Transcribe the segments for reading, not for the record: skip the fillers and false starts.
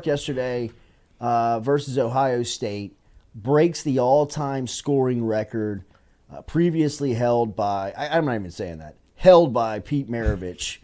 yesterday versus Ohio State breaks the all-time scoring record previously held by, I'm not even saying that, held by Pete Maravich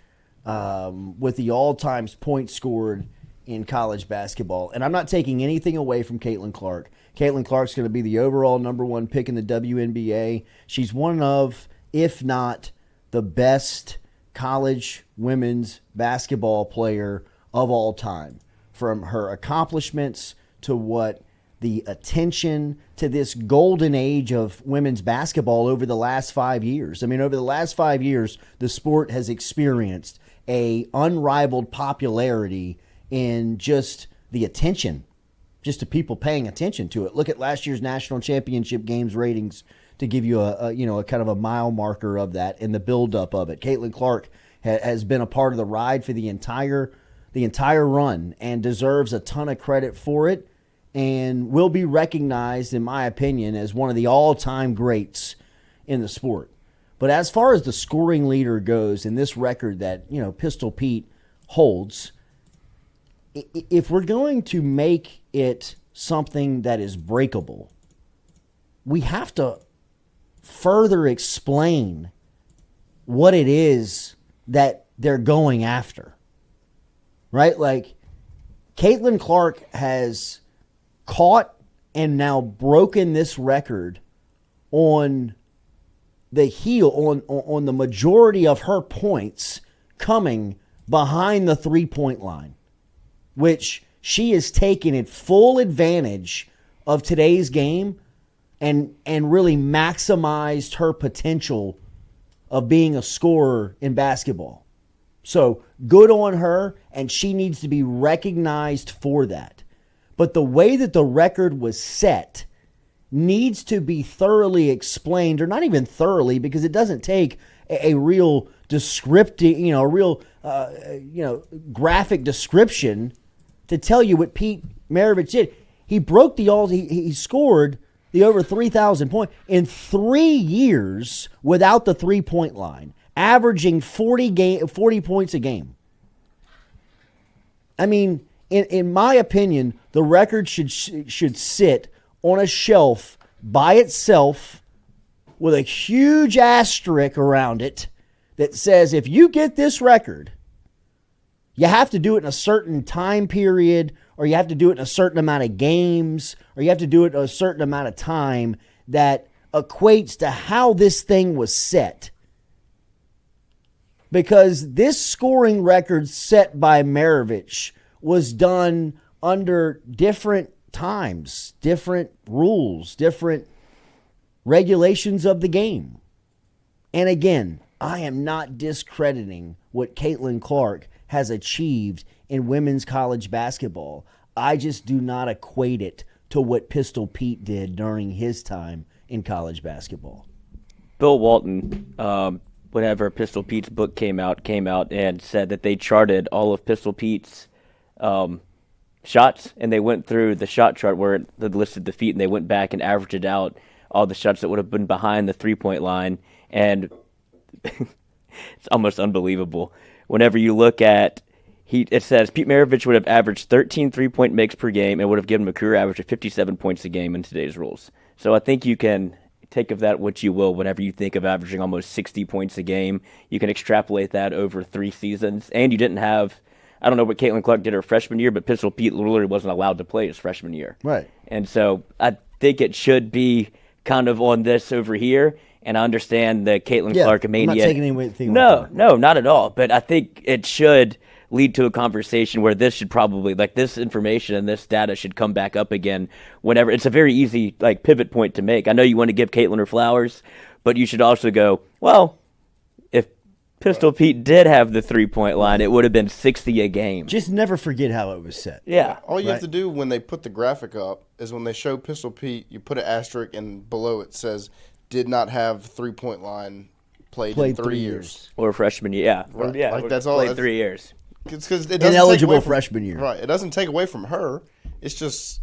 with the all-time points scored in college basketball. And I'm not taking anything away from Caitlin Clark. Caitlin Clark's going to be the overall #1 pick in the WNBA. She's one of, if not the best college women's basketball player of all time. From her accomplishments to what the attention to this golden age of women's basketball over the last 5 years. I mean, over the last 5 years, the sport has experienced a unrivaled popularity in just the attention, just to people paying attention to it. Look at last year's national championship games ratings to give you a kind of a mile marker of that and the buildup of it. Caitlin Clark has been a part of the ride for the entire run and deserves a ton of credit for it, and will be recognized, in my opinion, as one of the all-time greats in the sport. But as far as the scoring leader goes in this record that, Pistol Pete holds, if we're going to make it something that is breakable, we have to further explain what it is that they're going after. Right? Like, Caitlin Clark has caught and now broken this record on the heel, on the majority of her points coming behind the three-point line, which she has taken it full advantage of today's game and really maximized her potential of being a scorer in basketball. So good on her, and she needs to be recognized for that. But the way that the record was set needs to be thoroughly explained, or not even thoroughly, because it doesn't take a real descriptive, graphic description to tell you what Pete Maravich did. He broke he scored the over 3,000 points in 3 years without the three-point line, averaging 40 points a game. I mean, in my opinion, the record should sit on a shelf by itself with a huge asterisk around it that says if you get this record, you have to do it in a certain time period, or you have to do it in a certain amount of games, or you have to do it in a certain amount of time that equates to how this thing was set. Because this scoring record set by Maravich was done under different times, different rules, different regulations of the game. And again, I am not discrediting what Caitlin Clark has achieved in women's college basketball. I just do not equate it to what Pistol Pete did during his time in college basketball. Bill Walton, whenever Pistol Pete's book came out and said that they charted all of Pistol Pete's shots, and they went through the shot chart where it listed the feet, and they went back and averaged out all the shots that would have been behind the three-point line, and it's almost unbelievable. Whenever you look at, it says Pete Maravich would have averaged 13 three-point makes per game and would have given him a career average of 57 points a game in today's rules. So I think you can take of that what you will whenever you think of averaging almost 60 points a game. You can extrapolate that over 3 seasons. And you didn't have, I don't know what Caitlin Clark did her freshman year, but Pistol Pete literally wasn't allowed to play his freshman year. Right. And so I think it should be kind of on this over here. And I understand the Caitlin Clark mania. I'm not taking anything. No, not at all. But I think it should lead to a conversation where this should probably, this information and this data should come back up again whenever. It's a very easy, pivot point to make. I know you want to give Caitlin her flowers, but you should also go, well, if Pistol Pete did have the three-point line, it would have been 60 a game. Just never forget how it was set. Yeah. All you have to do when they put the graphic up is when they show Pistol Pete, you put an asterisk and below it says, did not have three-point line played in 3 years. Or freshman year, yeah. Right. Yeah, That's all. Played 3 years. It's because it doesn't ineligible take away freshman year. Right. It doesn't take away from her. It's just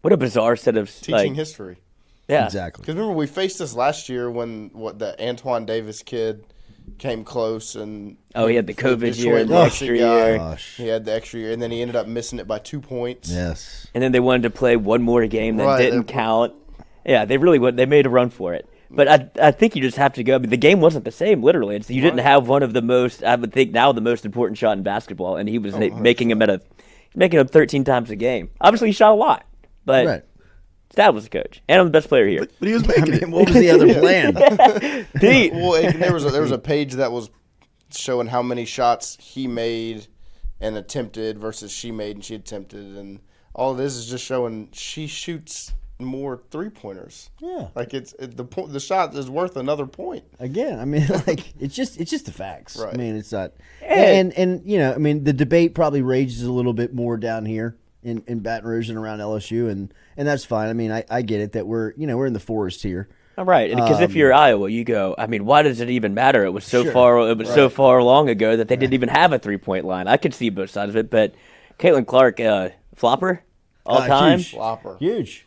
What a bizarre set of teaching history. Yeah, exactly. Because remember, we faced this last year when the Antoine Davis kid came close, and he had the COVID year and the Detroit extra guy, year. Gosh. He had the extra year, and then he ended up missing it by 2 points. Yes. And then they wanted to play one more game that Right, didn't count. Yeah, they really would. They made a run for it. But I think you just have to go. I mean, the game wasn't the same, literally. You didn't have one of the most, I would think now, the most important shot in basketball, and he was making him 13 times a game. Obviously, he shot a lot, but Right. Stab was the coach, and I'm the best player here. But he was making it. What was the other plan? Pete. Well, there was a page that was showing how many shots he made and attempted versus she made and she attempted, and all this is just showing she shoots more 3-pointers. Yeah. Like the shot is worth another point. Again, I mean, like it's just the facts. Right. I mean, it's not, and you know, I mean, the debate probably rages a little bit more down here in Baton Rouge and around LSU, and that's fine. I mean, I get it that we're in the forest here. All right, because if you're Iowa, you go, I mean, why does it even matter? It was so so far long ago that they didn't even have a 3-point line. I could see both sides of it, but Caitlin Clark, flopper all time. Huge. Flopper. Huge.